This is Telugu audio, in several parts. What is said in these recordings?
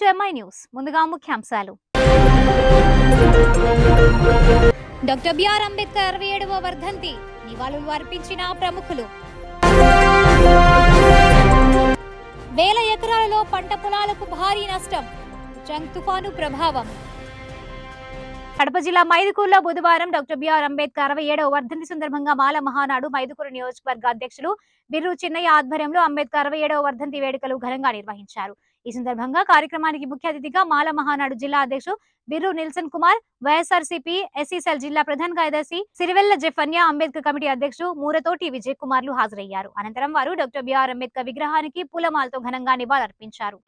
Welcome to MI news. ముందుగా ముఖ్యాంశాలు. డాక్టర్ బిఆర్ అంబేద్కర్ 67వ వర్ధంతి నివాళులు అర్పించిన ప్రముఖులు. వేల ఎకరాలలో పంట పొలాలకు భారీ నష్టం, చంగ్ తుఫాను ప్రభావం. కడప జిల్లా మైదుకూరులో బుధవారం డాక్టర్ బిఆర్ అంబేద్కర్ 67వ వర్ధంతి సందర్భంగా మాల మహానాడు మైదుకూరు నియోజకవర్గ అధ్యక్షులు బిర్రు చిన్నయ్య ఆధ్వర్యంలో అంబేద్కర్ 67వ వర్ధంతి వేడుకలు ఘనంగా నిర్వహించారు. ఈ సందర్భంగా కార్యక్రమానికి ముఖ్య అతిథిగా మాల మహానాడు జిల్లా అధ్యక్షుడు బిర్రు నిల్సన్ కుమార్, వైఎస్ఆర్సీపీ ఎస్సీసెల్ జిల్లా ప్రధాన కార్యదర్శి సిరివెల్ల జెఫన్య, అంబేద్కర్ కమిటీ అధ్యక్షుడు మూరతోటి విజయ్ కుమార్లు హాజరయ్యారు. అనంతరం వారు డాక్టర్ బిఆర్ అంబేద్కర్ విగ్రహానికి పూలమాలతో ఘనంగా నివాళులర్పించారు.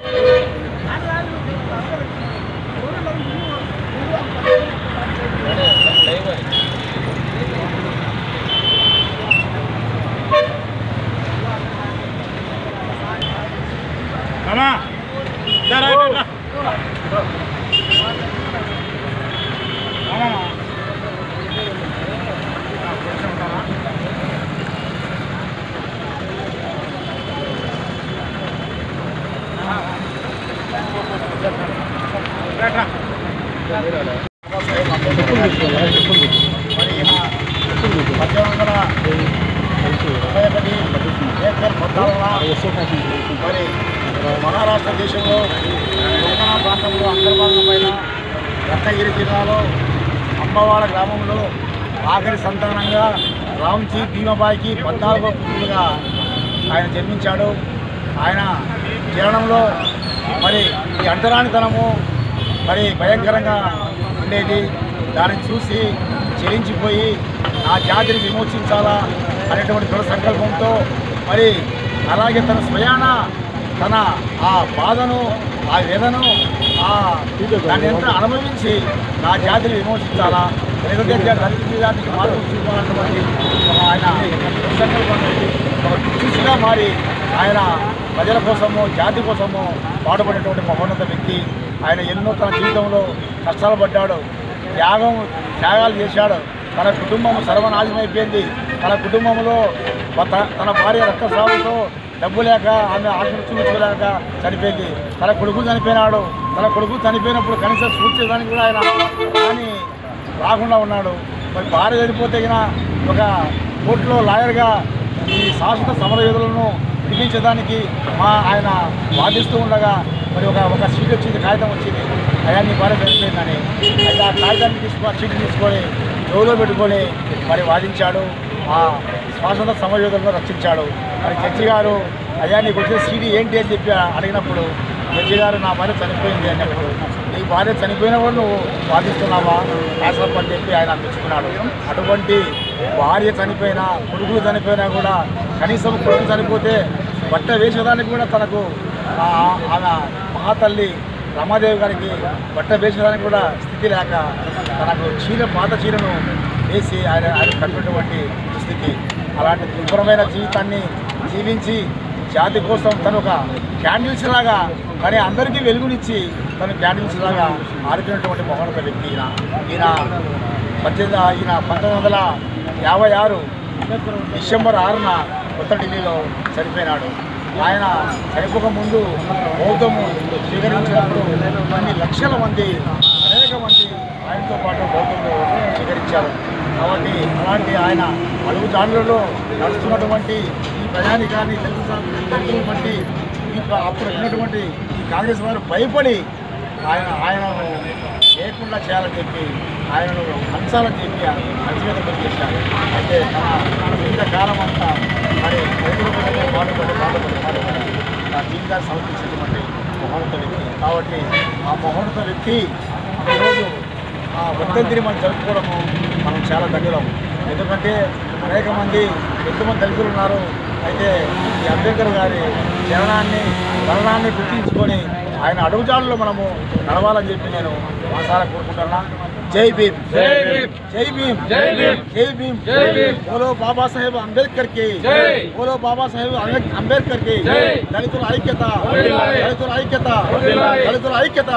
మరి మహారాష్ట్ర దేశంలో తెలంగాణ ప్రాంతంలో అంతర్భాగమైన రత్నగిరి జిల్లాలో అంబవాడ గ్రామంలో ఆఖరి సంతానంగా రామ్జీ భీమాబాయికి 14వ పుత్రుడుగా ఆయన జన్మించాడు. ఆయన జననంలో మరి ఈ అంటరానితనము మరి భయంకరంగా ఉండేది. దానిని చూసి చెలించిపోయి నా జాతిని విమోచించాలా అనేటువంటి దృఢ సంకల్పంతో మరి అలాగే తన స్వయాన తన ఆ బాధను, ఆ వేదను, దాన్ని ఎంత అనుభవించి నా జాతిని విమోచించాలా, లేకపోతే దళిత జాతికి మార్పు చూపాలన్నటువంటి ఆయన సంకల్పం ఒక కృషిగా మారి ఆయన ప్రజల కోసము, జాతి కోసము పాటుపడినటువంటి మహోన్నత వ్యక్తి. ఆయన ఎన్నో తన జీవితంలో కష్టాలు పడ్డాడు, త్యాగాలు చేశాడు. తన కుటుంబం సర్వనాశనమైపోయింది. తన కుటుంబంలో తన భార్య రక్తస్రావంతో డబ్బు లేక ఆమె ఆశలు చూపించుకోలేక చనిపోయింది. తన కొడుకు చనిపోయినాడు. తన కొడుకు చనిపోయినప్పుడు కనీసం సూట్ చేయడానికి కూడా ఆయన కానీ రాకుండా ఉన్నాడు. మరి భార్య చనిపోతే ఒక కోర్టులో లాయర్గా ఈ శాశ్వత సమరయోధులను విడిపించడానికి ఆయన వాదిస్తూ ఉండగా మరి ఒక సీట్ వచ్చింది, కాగితం వచ్చింది, అయాన్ని భార్య చనిపోయిందని. అయితే ఆ కాగితాన్ని సీట్ తీసుకొని జోలో పెట్టుకొని మరి వాదించాడు. ఆ శాశ్వత సమరయోధులను రక్షించాడు. మరి జడ్జి గారు అయ్యా నీకు వచ్చే సీడీ ఏంటి అని చెప్పి అడిగినప్పుడు జడ్జి గారు నా భార్య చనిపోయింది అన్నప్పుడు, నీ భార్య చనిపోయినా కూడా నువ్వు వాదిస్తున్నావా శాసనం అని చెప్పి ఆయన మెచ్చుకున్నాడు. అటువంటి భార్య చనిపోయినా, కొడుకులు చనిపోయినా కూడా కనీసం కొడుకు చనిపోతే బట్ట వేసేదానికి కూడా తనకు ఆమె మహాతల్లి రమాదేవి గారికి బట్ట వేసేదానికి కూడా స్థితి లేక తనకు పాత చీరను వేసి ఆయన కట్టినటువంటి స్థితి. అలాంటి దుర్భరమైన జీవితాన్ని జీవించి జాతి కోసం తను ఒక క్యాండిల్స్ లాగా కానీ అందరికీ వెలుగునిచ్చి తను క్యాండిల్స్ లాగా ఆడుతున్నటువంటి మహోన్నత వ్యక్తి ఈయన 1956 డిసెంబర్ 6న కొత్త ఢిల్లీలో చనిపోయినాడు. ఆయన చనిపోక ముందు బౌద్ధము స్వీకరించినప్పుడు కొన్ని లక్షల మంది, అనేక మంది ఆయనతో పాటు బౌద్ధంలో స్వీకరించారు. కాబట్టి అలాంటి ఆయన అడుగుజాడలలో నడుస్తున్నటువంటి ఈ ప్రయాణికాన్ని తెలుసుకున్నటువంటి అప్పుడు ఉన్నటువంటి ఈ కాంగ్రెస్ వారు భయపడి ఆయనను లేకుండా చేయాలని చెప్పి, ఆయనను హంచాలని చెప్పి హంచమీద పనిచేశారు. అయితే తన జీవితకాలం అంతా మరి రైతుల కోసమే పాటుపడి నా జీవితాన్ని సమర్పించినటువంటి మహోన్నత వ్యక్తి. కాబట్టి ఆ మహోన్నత వ్యక్తి ఈరోజు ఆ వర్ధంతిని మనం జరుపుకోవడము మనం చాలా ధన్యులం. ఎందుకంటే అనేక మంది ఎంతమంది దళితులు ఉన్నారు. అయితే ఈ అంబేద్కర్ గారి మరణాన్ని గుర్తించుకొని ఆయన అడుగుజాడల్లో మనము నడవాలని చెప్పి నేను మనసారా కోరుకుంటున్నా. జై భీమ్, జై భీమ్, జై భీమ్, జై భీమ్, జై భీమ్, జై భీమ్. బోలో బాబాసాహెబ్ అంబేద్కర్ కి జై, బోలో బాబాసాహెబ్ అంబేద్కర్ కి జై. దళితుల ఐక్యత, దళితుల ఐక్యత, దళితుల ఐక్యత.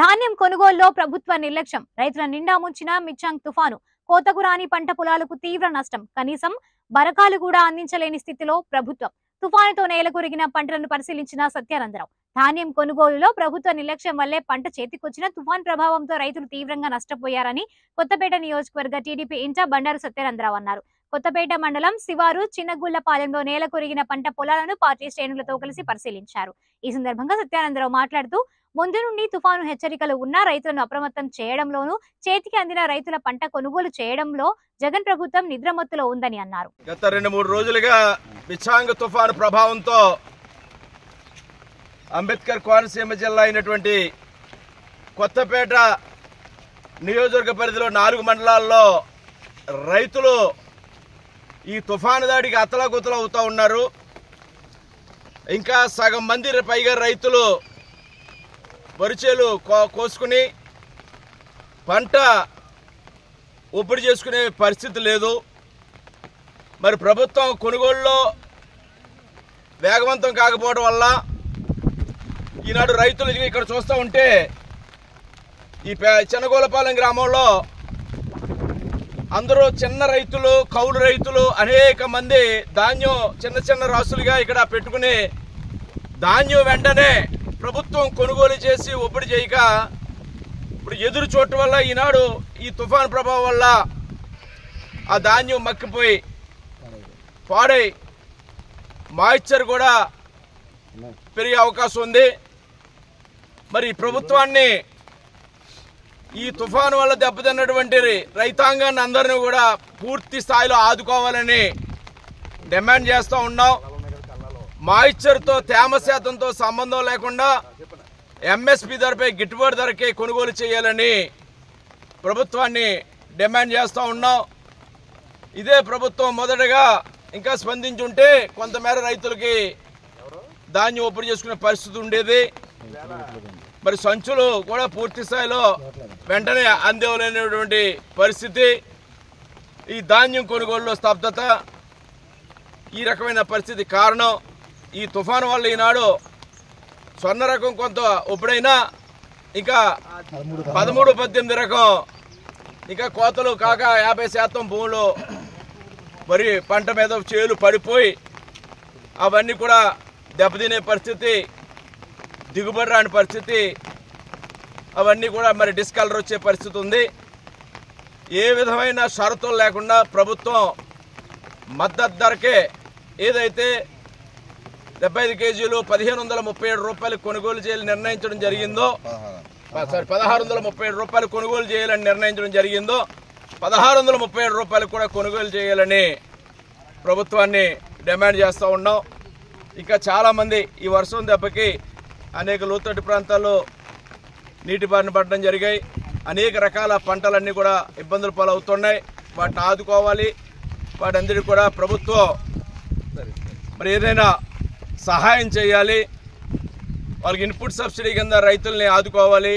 ధాన్యం కొనుగోలులో ప్రభుత్వ నిర్లక్ష్యం, రైతుల నిండా ముంచిన మిచ్చాంగ్ తుఫాను, కోతకు రాని పంట పొలాలకు తీవ్ర నష్టం, కనీసం బరకాలు కూడా అందించలేని స్థితిలో ప్రభుత్వం. తుఫానుతో నేలకొరిగిన పంటలను పరిశీలించిన సత్యానందరావు ధాన్యం కొనుగోలులో ప్రభుత్వ నిర్లక్ష్యం వల్లే పంట చేతికొచ్చిన తుఫాన్ ప్రభావంతో రైతులు తీవ్రంగా నష్టపోయారని కొత్తపేట నియోజకవర్గ టీడీపీ ఇన్ఛార్జ్ బండారు సత్యానందరావు అన్నారు. కొత్తపేట మండలం శివారు చిన్నగుళ్లపాలెంలో నేల కొరిగిన పంట పొలాలను పార్టీ శ్రేణులతో కలిసి పరిశీలించారు. ఈ సందర్భంగా సత్యానందరావు మాట్లాడుతూ ముందు నుండి తుఫాను హెచ్చరికలు ఉన్నా రైతులను అప్రమత్తం చేయడంలోనూ చేతికి అందిన రైతుల పంట కొనుగోలు చేయడంలో జగన్ ప్రభుత్వం నిద్రమత్తులో ఉందని అన్నారు. గత 2-3 రోజులుగా విచాంగ తుఫాను ప్రభావంతో అంబేద్కర్ కోనసీమ జిల్లా అయినటువంటి కొత్తపేట నియోజకవర్గ పరిధిలో 4 మండలాల్లో రైతులు ఈ తుఫాను దాడికి అతలాకుతలు అవుతూ ఉన్నారు. ఇంకా సగం మంది పైగా రైతులు వరిచేలు కోసుకుని పంట ఒప్పుడు చేసుకునే పరిస్థితి లేదు. మరి ప్రభుత్వం కొనుగోలులో వేగవంతం కాకపోవడం వల్ల ఈనాడు రైతులు ఇక్కడ చూస్తూ ఉంటే ఈ చిన్నగోలపాలెం గ్రామంలో అందరూ చిన్న రైతులు, కౌలు రైతులు అనేక మంది ధాన్యం చిన్న చిన్న రాసులుగా ఇక్కడ పెట్టుకుని ధాన్యం వెంటనే ప్రభుత్వం కొనుగోలు చేసి ఒప్పుడు చేయక ఇప్పుడు ఎదురు చోటు వల్ల ఈనాడు ఈ తుఫాన్ ప్రభావం వల్ల ఆ ధాన్యం మక్కిపోయి పాడై మాయిశ్చర్ కూడా పెరిగే అవకాశం ఉంది. మరి ప్రభుత్వాన్ని ఈ తుఫాను వల్ల దెబ్బతిన్నటువంటి రైతాంగాన్ని అందరినీ కూడా పూర్తి స్థాయిలో ఆదుకోవాలని డిమాండ్ చేస్తూ ఉన్నాం. మాయిశ్చర్తో తేమ శాతంతో సంబంధం లేకుండా ఎంఎస్పి ధరపై గిట్టుబాటు ధరకే కొనుగోలు చేయాలని ప్రభుత్వాన్ని డిమాండ్ చేస్తూ ఉన్నాం. ఇదే ప్రభుత్వం మొదటగా ఇంకా స్పందించుంటే కొంతమేర రైతులకి ధాన్యం ఒప్పుడు చేసుకునే పరిస్థితి ఉండేది. మరి సంచులు కూడా పూర్తి స్థాయిలో వెంటనే అందివ్వలేనటువంటి పరిస్థితి. ఈ ధాన్యం కొనుగోలులో స్తబ్దత, ఈ రకమైన పరిస్థితి కారణం. ఈ తుఫాను వల్ల ఈనాడు స్వర్ణ రకం కొంత ఒప్పుడైనా ఇంకా 13-18 రకం ఇంకా కోతలు కాక 50% భూములు వరి పంట మీద చేలు పడిపోయి అవన్నీ కూడా దెబ్బతినే పరిస్థితి, దిగుబడి రాని పరిస్థితి, అవన్నీ కూడా మరి డిస్కలర్ వచ్చే పరిస్థితి ఉంది. ఏ విధమైన షరతులు లేకుండా ప్రభుత్వం మద్దతు ధరకే ఏదైతే 75 కేజీలు 1537 రూపాయలు కొనుగోలు చేయాలని నిర్ణయించడం జరిగిందో, 1637 రూపాయలు కొనుగోలు చేయాలని నిర్ణయించడం జరిగిందో 1637 రూపాయలు కూడా కొనుగోలు చేయాలని ప్రభుత్వాన్ని డిమాండ్ చేస్తూ ఉన్నాం. ఇంకా చాలామంది ఈ వర్షం దెబ్బకి అనేక లోతట్టు ప్రాంతాల్లో నీటి బారిన పడడం జరిగాయి. అనేక రకాల పంటలన్నీ కూడా ఇబ్బందులు పాలవుతున్నాయి. వాటిని ఆదుకోవాలి. వాటందరికీ కూడా ప్రభుత్వం మరి ఏదైనా సహాయం చేయాలి. వాళ్ళకి ఇన్పుట్ సబ్సిడీ కింద రైతుల్ని ఆదుకోవాలి.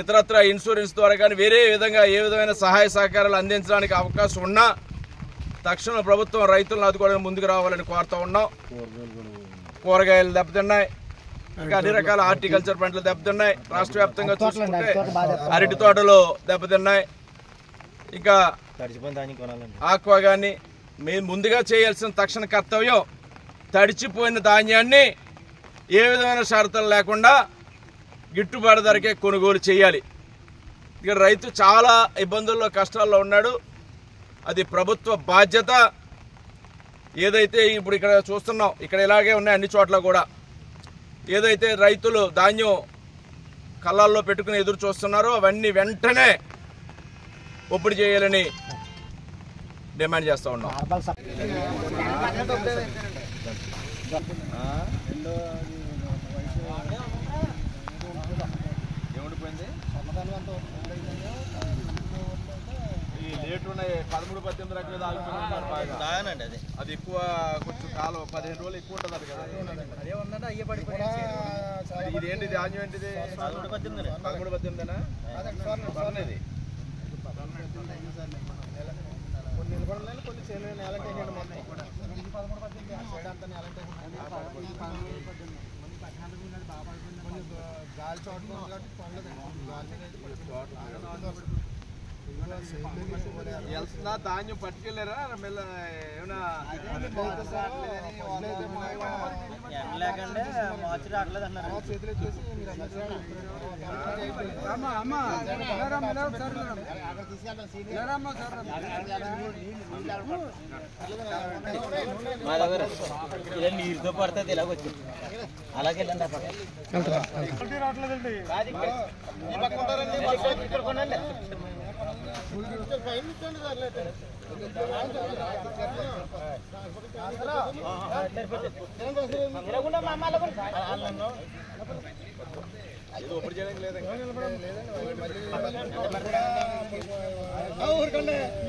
ఇతరత్ర ఇన్సూరెన్స్ ద్వారా కానీ వేరే విధంగా ఏ విధమైన సహాయ సహకారాలు అందించడానికి అవకాశం ఉన్నా తక్షణం ప్రభుత్వం రైతులను ఆదుకోవడానికి ముందుకు రావాలని కోరుతూ ఉన్నాం. కూరగాయలు దెబ్బతిన్నాయి, ఇంకా అన్ని రకాల హార్టికల్చర్ పంటలు దెబ్బతిన్నాయి. రాష్ట్ర వ్యాప్తంగా చూసుకుంటే అరటి తోటలు దెబ్బతిన్నాయి. ఇంకా ఆక్వా కానీ మేము ముందుగా చేయాల్సిన తక్షణ కర్తవ్యం తడిచిపోయిన ధాన్యాన్ని ఏ విధమైన షరతులు లేకుండా గిట్టుబాటు ధరకే కొనుగోలు చేయాలి. ఇక్కడ రైతు చాలా ఇబ్బందుల్లో కష్టాల్లో ఉన్నాడు. అది ప్రభుత్వ బాధ్యత. ఏదైతే ఇప్పుడు ఇక్కడ చూస్తున్నాం, ఇక్కడ ఇలాగే ఉన్నాయి అన్ని చోట్ల కూడా. ఏదైతే రైతులు ధాన్యం కళ్ళాల్లో పెట్టుకుని ఎదురు చూస్తున్నారో అవన్నీ వెంటనే ఒప్పుడు చేయాలని డిమాండ్ చేస్తూ ఉన్నాం. లేట్ ఉన్నాయి 13-18 రకాలు ఆగిపోయినారు బాగా. అది ఎక్కువ కొంచెం కాలం 15 రోజులు ఎక్కువ ఉంటుంది అది కదా. ఇదేంటి ధాన్యం ఏంటిది? 13-18 కొన్ని నిలబడలేదు, కొన్ని చేయలేదు. నేలంటే మొత్తం గాలి చోట్ల వెళ్తుందా ధాన్యం పట్టుకెళ్ళారా? ఏమైనా లేకంటే మార్చి రావట్లేదు అన్నారు. మా దగ్గర ఇలా నీరుతో పడుతుంది ఇలాగ వచ్చి అలాగే వెళ్ళండి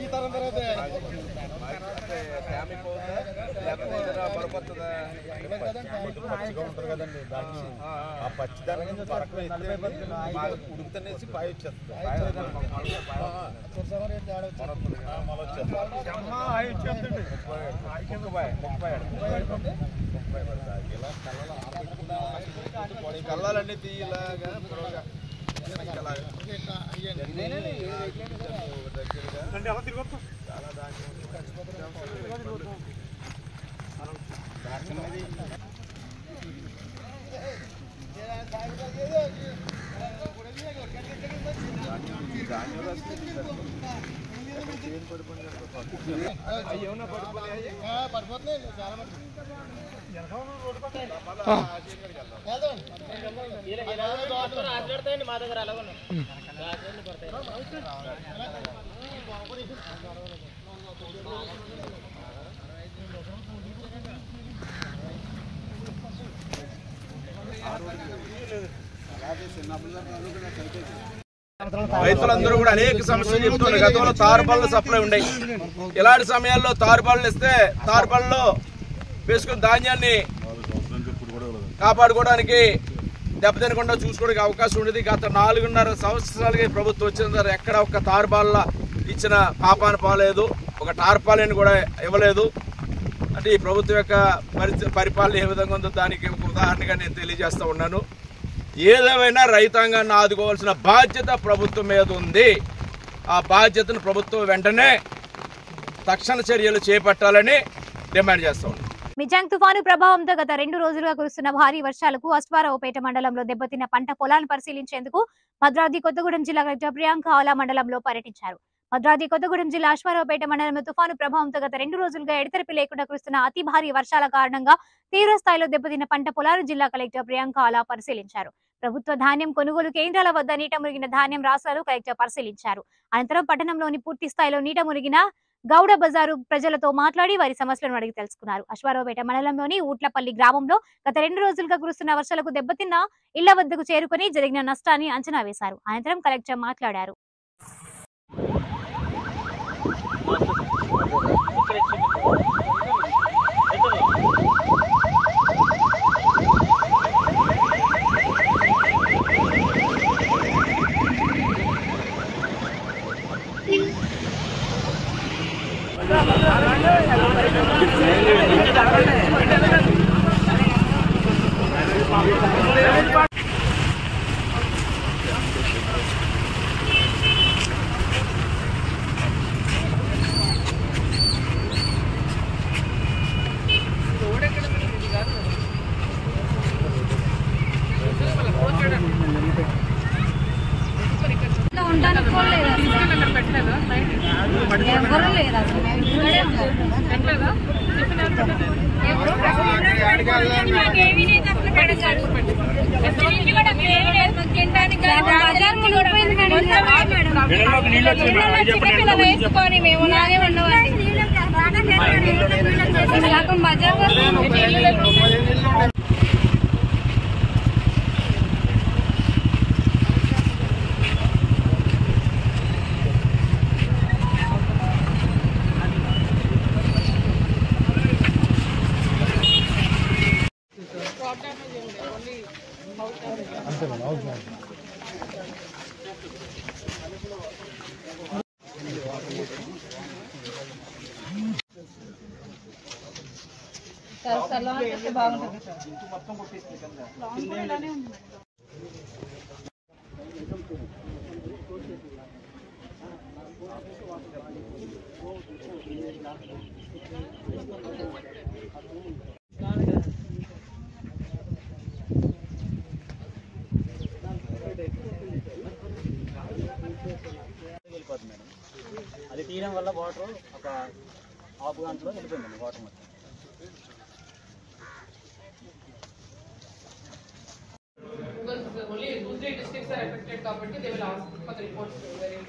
ఈ తరం తర్వాత పచ్చిగా ఉంటారు కదండి దాన్ని ఆ పచ్చిదాన్ని ఉడుకుతనేసి పాయ వచ్చేస్తుంది. కళ్ళాలన్నీ తీయలాగా పడిపోతున్నాయి చాలా మా దగ్గర అలాగే రైతులందరూ కూడా అనేక సమస్యలు చెప్తున్నారు. గతంలో తారుబళ్ళు సప్లై ఉండేవి. ఇలాంటి సమయాల్లో తారుబళ్ళు ఇస్తే తారుబళ్ళలో వేసుకున్న ధాన్యాన్ని కాపాడుకోవడానికి దెబ్బతినకుండా చూసుకోవడానికి అవకాశం ఉండేది. గత 4.5 సంవత్సరాలుగా ప్రభుత్వం వచ్చిన తర్వాత ఎక్కడ ఒక్క తారుబాళ్ళ ఇచ్చిన పాపాన పోలేదు, ఒక టార్పాలిన్ కూడా ఇవ్వలేదు. అంటే ఈ ప్రభుత్వం యొక్క పరిపాలన ఏ విధంగా ఉందో దానికి ఒక ఉదాహరణగా నేను తెలియజేస్తూ ఉన్నాను. ఏదేమైనా రైతాంగాన్ని ఆదుకోవాల్సిన బాధ్యత ప్రభుత్వం మీద ఉంది. ఆ బాధ్యతను ప్రభుత్వం వెంటనే తక్షణ చర్యలు చేపట్టాలని డిమాండ్ చేస్తూ ఉన్నాం. మిజాంగ్ తుఫాను ప్రభావంతో గత 2 రోజులుగా కురుస్తున్న భారీ వర్షాలకు అశ్వారావుపేట మండలంలో దెబ్బతిన్న పంట పొలాలను పరిశీలించేందుకు భద్రాద్రి కొత్తగూడెం జిల్లా కలెక్టర్ ప్రియాంక ఆలా మండలంలో పర్యటించారు. భద్రాద్రి కొత్తగూడెం జిల్లా అశ్వారావుపేట మండలంలో తుఫాను ప్రభావంతో గత 2 రోజులుగా ఎడతెరిపి లేకుండా కురుస్తున్న అతి భారీ వర్షాల కారణంగా తీవ్ర స్థాయిలో దెబ్బతిన్న పంట పొలాలను జిల్లా కలెక్టర్ ప్రియాంక ఆలా పరిశీలించారు. ప్రభుత్వ ధాన్యం కొనుగోలు కేంద్రాల వద్ద నీట మురిగిన ధాన్యం రాశాలు కలెక్టర్ పరిశీలించారు. అనంతరం పట్టణంలోని పూర్తి స్థాయిలో నీట మురిగిన గౌడ బజారు ప్రజలతో మాట్లాడి వారి సమస్యలను అడిగి తెలుసుకున్నారు. అశ్వారావుపేట మండలంలోని ఊట్లపల్లి గ్రామంలో గత 2 రోజులుగా కురుస్తున్న వర్షాలకు దెబ్బతిన్న ఇళ్ల వద్దకు చేరుకుని జరిగిన నష్టాన్ని అంచనా వేశారు. అనంతరం కలెక్టర్ మాట్లాడారు. వేసుకొని మేము లాగే ఉండవండి బాగుంటుంది చేయడం వల్ల వాటర్ ఒక హాఫ్ గంటలో వెళ్ళిపోయిందండి వాటర్ మొత్తం. Only 2-3 districts are affected, కాబట్టి they will ask for the reports very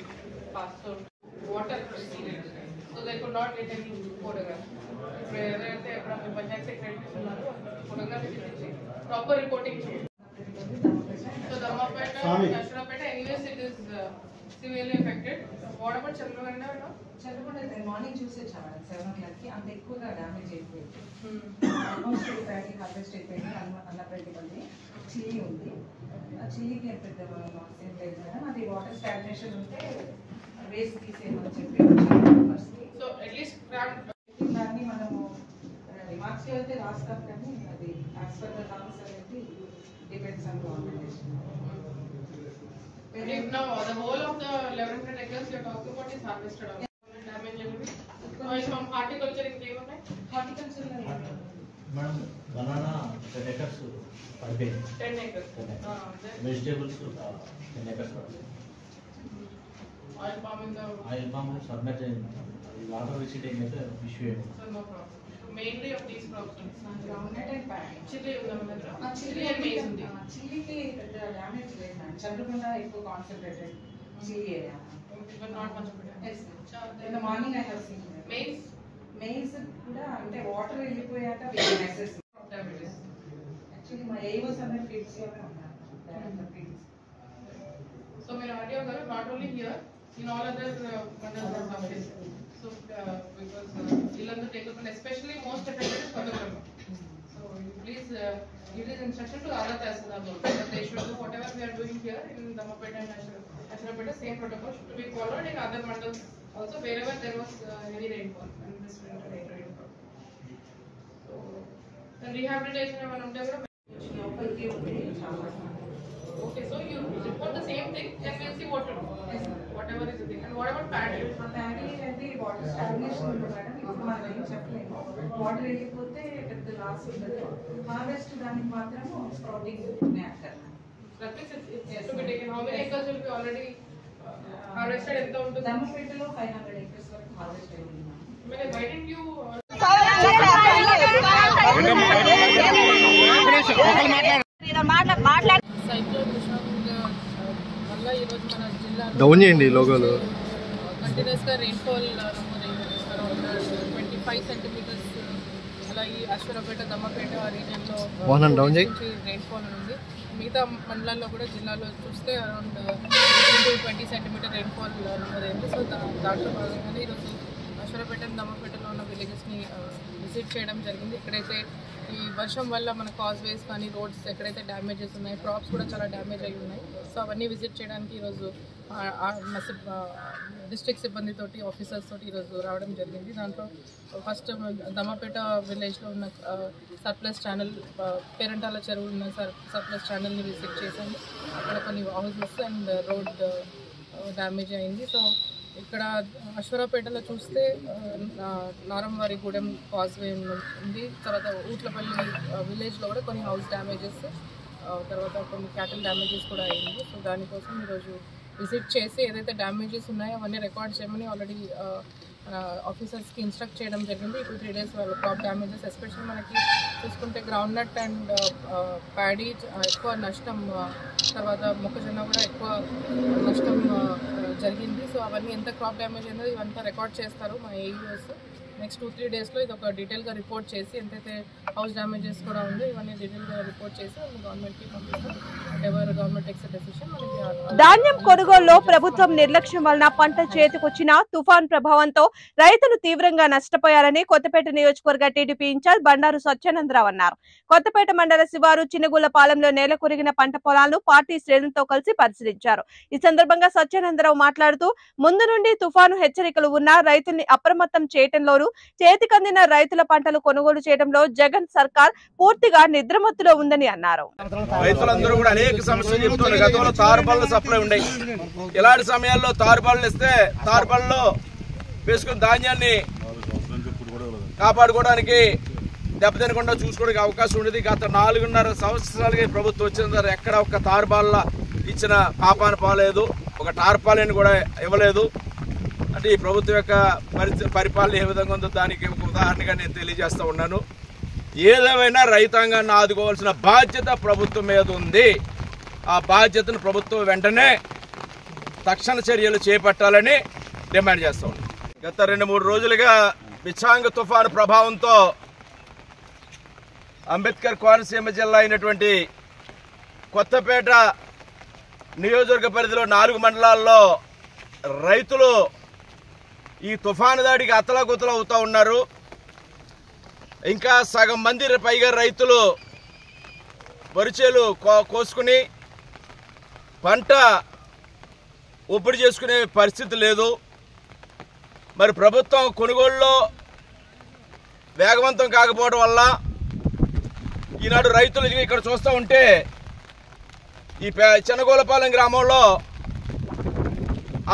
fast. So water proceeded, so they could not get any photograph. ఇప్పుడు ఏదైతే అక్కడ పంచాయత్ సెక్రటరీస్ ఉన్నారో ఫోటోగ్రఫీ చేసి ప్రాపర్ రిపోర్టింగ్ చేయాలి. So Dammapeta, Ashwarapeta, anyways it is severely affected. What about Chandraganda? Chandrakonda morning చూసేచ్చాము 7 o'clock అంత ఎక్కువగా డ్యామేజ్ అయిపోయింది. ఆల్మోస్ట్ ప్యాకింగ్ హార్వెస్ట్ అయిపోయింది. అన్నప్రెడిబుల్ది చిల్లీ ఉంది. ఆ చిల్లీకి పెద్ద లాస్ ఏం లేదు మేడం. అది వాటర్ స్టాగ్నేషన్ ఉంటే వేస్ట్ తీసేయమని చెప్పి సో అట్లీస్ట్ దాన్ని మనము రిమార్క్స్ అయితే రాస్తాం కానీ అది యాజ్ పర్ ద నామ్స్ అనేది depends on government. Now the whole of the 1100 acres you are talking about is harvested out. Damage from horticulture in Keva, horticulture madam banana 10 acres పడిపోయింది. 10 acres. వెజిటేబుల్స్ 10 acres పడిపోయింది. Oil palm in the oil palm submerge అయింది. వాటర్ విసిటింగ్ అయితే ఇష్యూ అయింది. so no problem. So mainly of these crops. Groundnut and paddy. Chili ఉందా మన దగ్గర? చిల్లీ and maize ఉంది. చిల్లీకి పెద్ద డ్యామేజ్ లేదు మేడం. చంద్రకొండ ఎక్కువ concentrated chilli area. But not much of it. Yes, in the morning I have seen that. Maize కూడా అంటే వాటర్ వెళ్ళిపోయాక మెసేజ్ Damages. యాక్చువల్లీ మా ఏవోస్ అనే ఫీల్డ్స్ లోనే ఉన్నారు. ఫీల్డ్స్ So మీరు audio గారు not only here in all other mandals of office. So because Ilandu take up, and especially most affected is Kottagram. So please give this instruction to other Tehsildar that they should do whatever we are doing here in Dammapeta and Ashwarapeta, same protocol should be followed in other mandals also wherever there was heavy rainfall and this rainfall. So then rehabilitation ఏమైనా ఉంటే కూడా లోపలికి ఉంది చాలా. okay, so you report the same thing and we'll see what to do. Whatever is the thing. And what about paddy? Paddy అనేది వాటర్ స్టాగ్నేషన్ ఉంది మేడం. ఇప్పుడు మనం ఏం చెప్పలేము. వాటర్ వెళ్ళిపోతే పెద్ద లాస్ ఉండదు. హార్వెస్ట్ దానికి మాత్రము స్ప్రౌటింగ్ అంటారు. That means it's to be taken. How many acres will be already harvested? ఎంత ఉంటుంది? దమ్మపేటలో 500 acres వరకు హార్వెస్ట్ అయింది. Why didn't you cyclone వల్ల ఈరోజు మన జిల్లాలో డౌన్ చేయండి లోగోలు కంటిన్యూస్గా రెయిన్ఫాల్ అరౌండ్ 25 సెంటీమీటర్స్. అలా ఈ అశ్వరపేట దమ్మపేట రీజియన్లో రెయిన్ఫాల్ ఉంది. మిగతా మండలాల్లో కూడా జిల్లాలో చూస్తే అరౌండ్ 20 సెంటీమీటర్ రెయిన్ఫాల్ నమోదైంది. సో దాంట్లో భాగంగానే ఈరోజు అశ్వరపేట దమ్మపేటలో ఉన్న విలేజెస్ని విజిట్ చేయడం జరిగింది. ఎక్కడైతే ఈ వర్షం వల్ల మన కాజ్వేస్ కానీ రోడ్స్ ఎక్కడైతే డ్యామేజెస్ ఉన్నాయి, క్రాప్స్ కూడా చాలా డ్యామేజ్ అయి ఉన్నాయి. సో అవన్నీ విజిట్ చేయడానికి ఈరోజు డిస్ట్రిక్ట్ సిబ్బందితోటి ఆఫీసర్స్ తోటి ఈరోజు రావడం జరిగింది. దాంట్లో ఫస్ట్ దమ్మపేట విలేజ్లో ఉన్న సర్ప్లస్ ఛానల్, పేరంటాల చెరువు ఉన్న సర్ప్లస్ ఛానల్ని విజిట్ చేశాము. అక్కడ కొన్ని హౌసెస్ అండ్ రోడ్ డ్యామేజ్ అయింది. సో ఇక్కడ అశ్వరాపేటలో చూస్తే నారంవారిగూడెం కాజ్వే ఉంది. తర్వాత ఊట్లపల్లి విలేజ్లో కూడా కొన్ని హౌస్ డ్యామేజెస్, తర్వాత కొన్ని క్యాటిల్ డ్యామేజెస్ కూడా అయింది. సో దానికోసం ఈరోజు విజిట్ చేసి ఏదైతే డ్యామేజెస్ ఉన్నాయో అవన్నీ రికార్డ్ చేయమని ఆల్రెడీ ఆఫీసర్స్కి ఇన్స్ట్రక్ట్ చేయడం జరిగింది. 2-3 days వాళ్ళ క్రాప్ డ్యామేజెస్ ఎస్పెషల్లీ మనకి చూసుకుంటే గ్రౌండ్ నట్ అండ్ ప్యాడీ ఎక్కువ నష్టం, తర్వాత మొక్కజొన్న కూడా ఎక్కువ నష్టం జరిగింది. సో అవన్నీ ఎంత క్రాప్ డ్యామేజ్ అయిందో ఇవంతా రికార్డ్ చేస్తారు మా ఏఈఓస్. నెక్స్ట్ 2-3 daysలో ఇది ఒక డీటెయిల్గా రిపోర్ట్ చేసి ఎంతైతే హౌస్ డ్యామేజెస్ కూడా ఉందో ఇవన్నీ డీటెయిల్గా రిపోర్ట్ చేసి గవర్నమెంట్కి పంపిస్తాం. ఎవరు గవర్నమెంట్ టేక్స్ డెసిషన్ మనకి. ధాన్యం కొనుగోలులో ప్రభుత్వం నిర్లక్ష్యం వలన పంట చేతికొచ్చిన తుఫాన్ ప్రభావంతో రైతులు తీవ్రంగా నష్టపోయారని కొత్తపేట నియోజకవర్గ టీడీపీ ఇన్ఛార్జ్ బండారు సత్యానందరావు అన్నారు. కొత్తపేట మండల శివారు చిన్నగుళ్లపాలెంలో నేల కొరిగిన పంట పొలాలను పార్టీ శ్రేణులతో కలిసి పరిశీలించారు. ఈ సందర్భంగా సత్యానందరావు మాట్లాడుతూ ముందు నుండి తుఫాను హెచ్చరికలు ఉన్నా రైతుల్ని అప్రమత్తం చేయడంలోనూ చేతికందిన రైతుల పంటలు కొనుగోలు చేయడంలో జగన్ సర్కార్ పూర్తిగా నిద్రమత్తులో ఉందని అన్నారు. రైతులందరూ కూడా అనేక సమస్యలు చెప్తున్నారు. గతంలో తారుబళ్ళు సప్లై ఉండేవి. ఇలాంటి సమయాల్లో తారుబళ్ళు ఇస్తే తారుబళ్ళలో వేసుకున్న ధాన్యాన్ని కాపాడుకోవడానికి దెబ్బతినకుండా చూసుకోవడానికి అవకాశం ఉండేది. గత 4.5 సంవత్సరాలుగా ప్రభుత్వం వచ్చిన తర్వాత ఎక్కడ ఒక తారుబాళ్ళ ఇచ్చిన పాపాన పోలేదు, ఒక టార్పాలిన్ కూడా ఇవ్వలేదు. అంటే ఈ ప్రభుత్వం యొక్క పరిపాలన ఏ విధంగా ఉందో దానికి ఒక ఉదాహరణగా నేను తెలియజేస్తూ ఉన్నాను. ఏదేమైనా రైతాంగాన్ని ఆదుకోవాల్సిన బాధ్యత ప్రభుత్వం మీద ఉంది. ఆ బాధ్యతను ప్రభుత్వం వెంటనే తక్షణ చర్యలు చేపట్టాలని డిమాండ్ చేస్తూ ఉన్నాం. గత 2-3 రోజులుగా బిచాంగ్ తుఫాను ప్రభావంతో అంబేద్కర్ కోనసీమ జిల్లా అయినటువంటి కొత్తపేట నియోజకవర్గ పరిధిలో 4 మండలాల్లో రైతులు ఈ తుఫాను దాడికి అతలాకుతలు అవుతూ ఉన్నారు. ఇంకా సగం మంది పైగా రైతులు వరిచేలు కోసుకుని పంట ఒప్పుడు చేసుకునే పరిస్థితి లేదు. మరి ప్రభుత్వం కొనుగోలులో వేగవంతం కాకపోవడం వల్ల ఈనాడు రైతులు ఇక్కడ చూస్తూ ఉంటే ఈ చెన్నగోలపాలెం గ్రామంలో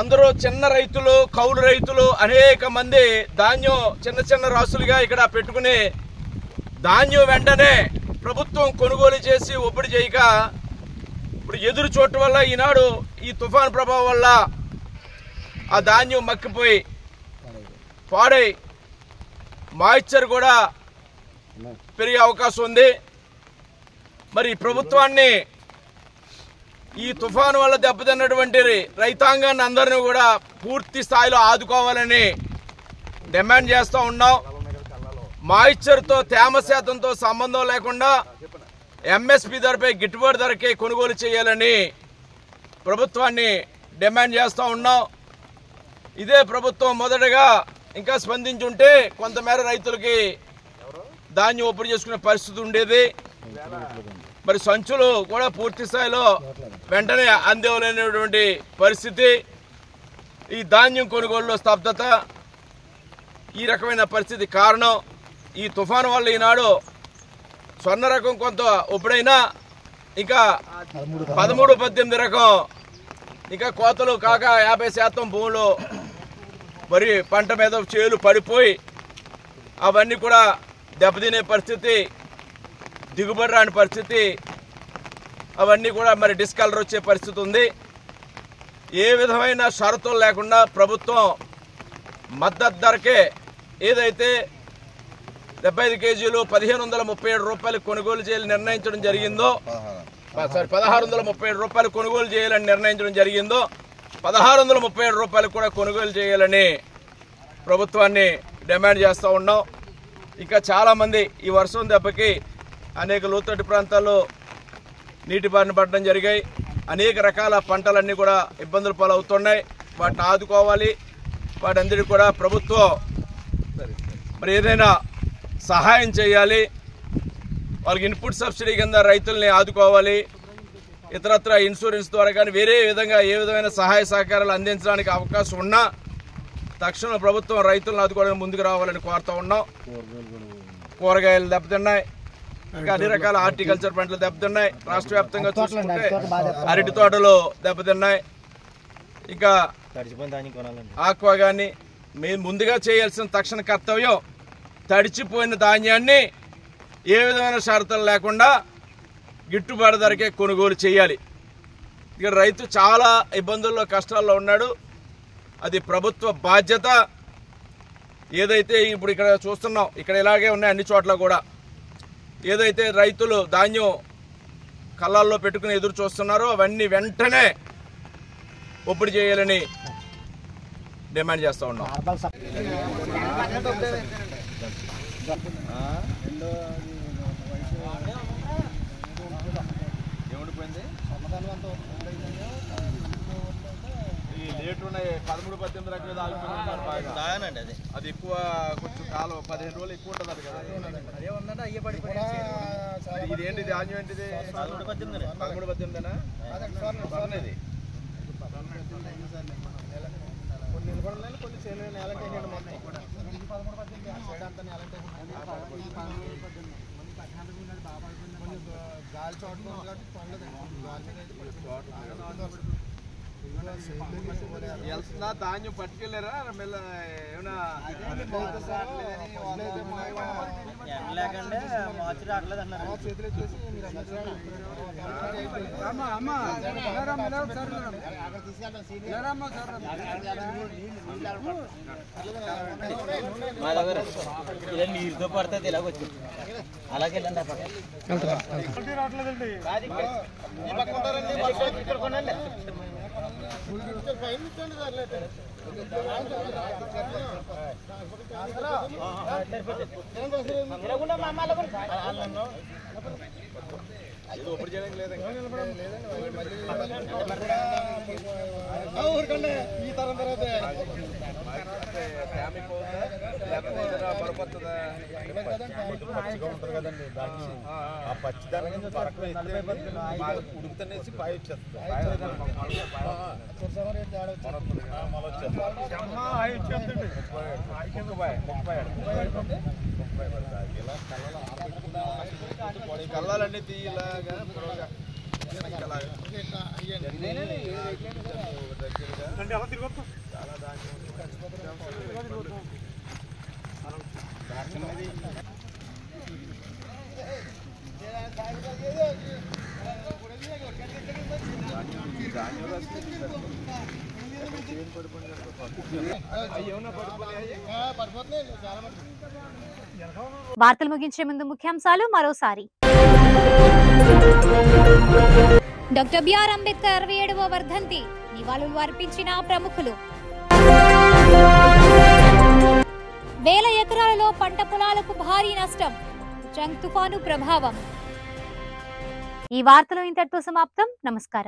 అందరూ చిన్న రైతులు, కౌలు రైతులు అనేక మంది ధాన్యం చిన్న చిన్న రాసులుగా ఇక్కడ పెట్టుకుని ధాన్యం వెంటనే ప్రభుత్వం కొనుగోలు చేసి ఒప్పుడు చేయక ఇప్పుడు ఎదురు చూడటం వల్ల ఈనాడు ఈ తుఫాను ప్రభావం వల్ల ఆ ధాన్యం మక్కిపోయి పాడై మాయిశ్చర్ కూడా పెరిగే అవకాశం ఉంది. మరి ప్రభుత్వాన్ని ఈ తుఫాను వల్ల దెబ్బతిన్నటువంటి రైతాంగాన్ని అందరినీ కూడా పూర్తి స్థాయిలో ఆదుకోవాలని డిమాండ్ చేస్తూ ఉన్నాం. మాయిశ్చర్తో తేమ శాతంతో సంబంధం లేకుండా ఎంఎస్పి ధరపై గిట్టుబాటు ధరకే కొనుగోలు చేయాలని ప్రభుత్వాన్ని డిమాండ్ చేస్తూ ఉన్నాం. ఇదే ప్రభుత్వం మొదటగా ఇంకా స్పందించుంటే కొంతమేర రైతులకి ధాన్యం ఒప్పుడు చేసుకునే పరిస్థితి ఉండేది. మరి సంచులు కూడా పూర్తి స్థాయిలో వెంటనే అందివ్వలేనటువంటి పరిస్థితి. ఈ ధాన్యం కొనుగోలులో స్తబ్దత, ఈ రకమైన పరిస్థితి కారణం. ఈ తుఫాను వల్ల ఈనాడు స్వర్ణ రకం కొంత ఒప్పుడైనా ఇంకా 13-18 రకం ఇంకా కోతలు కాక 50% భూములు మరి పంట మీద చేలు పడిపోయి అవన్నీ కూడా దెబ్బతినే పరిస్థితి, దిగుబడి రాని పరిస్థితి, అవన్నీ కూడా మరి డిస్కలర్ వచ్చే పరిస్థితి ఉంది. ఏ విధమైన షరతులు లేకుండా ప్రభుత్వం మద్దతు ధరకే ఏదైతే 75 కేజీలు 1537 రూపాయలు కొనుగోలు చేయాలని నిర్ణయించడం జరిగిందో, 1637 రూపాయలు కొనుగోలు చేయాలని నిర్ణయించడం జరిగిందో 1637 రూపాయలు కూడా కొనుగోలు చేయాలని ప్రభుత్వాన్ని డిమాండ్ చేస్తూ ఉన్నాం. ఇంకా చాలామంది ఈ వర్షం దెబ్బకి అనేక లోతట్టు ప్రాంతాల్లో నీటి బారిన పడడం జరిగాయి. అనేక రకాల పంటలన్నీ కూడా ఇబ్బందులు పాలవుతున్నాయి. వాటిని ఆదుకోవాలి. వాటందరికీ కూడా ప్రభుత్వం మరి ఏదైనా సహాయం చేయాలి. వాళ్ళకి ఇన్పుట్ సబ్సిడీ కింద రైతుల్ని ఆదుకోవాలి. ఇతరత్ర ఇన్సూరెన్స్ ద్వారా కానీ వేరే విధంగా ఏ విధమైన సహాయ సహకారాలు అందించడానికి అవకాశం ఉన్నా తక్షణం ప్రభుత్వం రైతులను ఆదుకోవడానికి ముందుకు రావాలని కోరుతూ ఉన్నాం. కూరగాయలు దెబ్బతిన్నాయి, ఇంకా అన్ని రకాల హార్టికల్చర్ పంటలు దెబ్బతిన్నాయి. రాష్ట్ర వ్యాప్తంగా చూసుకుంటే అరటి తోటలు దెబ్బతిన్నాయి. ఇంకా ఆక్వా కానీ మేము ముందుగా చేయాల్సిన తక్షణ కర్తవ్యం తడిచిపోయిన ధాన్యాన్ని ఏ విధమైన షరతులు లేకుండా గిట్టుబాటు ధరకే కొనుగోలు చేయాలి. ఇక్కడ రైతు చాలా ఇబ్బందుల్లో కష్టాల్లో ఉన్నాడు. అది ప్రభుత్వ బాధ్యత. ఏదైతే ఇప్పుడు ఇక్కడ చూస్తున్నాం, ఇక్కడ ఇలాగే ఉన్నాయి అన్ని చోట్ల కూడా. ఏదైతే రైతులు ధాన్యం కళ్ళాల్లో పెట్టుకుని ఎదురు చూస్తున్నారో అవన్నీ వెంటనే ఒప్పుడు చేయాలని డిమాండ్ చేస్తూ ఉన్నాం. ఏముండిపోయింది ఈ లేట్ ఉన్నాయి 13-18 రకాలు ఆగిపోయింది. అది ఎక్కువ కొంచెం కాలం 15 రోజులు ఎక్కువ ఉంటుంది కదా. ఇదేంటి ధాన్యం ఏంటిది? 13-18 ఇది కొన్ని నిలబడలేదు, కొన్ని చేయలేదు. నేలంటే మొత్తం గాలి చోటు కాబట్టి వెళ్తుందా ధాన్యం పట్టుకెళ్ళారా మెల్ల ఏమైనా లేకంటే మార్చి రావట్లేదు అన్నారు. మా దగ్గర ఇలా నీరుతో పడుతుంది ఇలాగొచ్చి అలాగే వెళ్ళండి ఒప్పుడు చేయడానికి లేదండి ఈ తరం తర్వాత ఫ్యామిలీ పోతుందా లేకపోతే పడిపోతుందా పచ్చిగా ఉంటుంది కదండి దాన్ని ఆ పచ్చిదనం ఉడుకుతనేసి పాయ వచ్చేస్తుంది కళ్ళాలన్నీ తీయలాగా వార్తలు ముగించే ముందు ముఖ్యాంశాలు మరోసారి. డాక్టర్ బిఆర్ అంబేద్కర్ 67వ వర్ధంతి నివాళులు అర్పించిన ప్రముఖులు. వేల ఎకరాలలో పంట పొలాలకు భారీ నష్టం, జంగ్ తుఫాను ప్రభావం. ఈ వార్తలు ఇంతటితో సమాప్తం. నమస్కారం.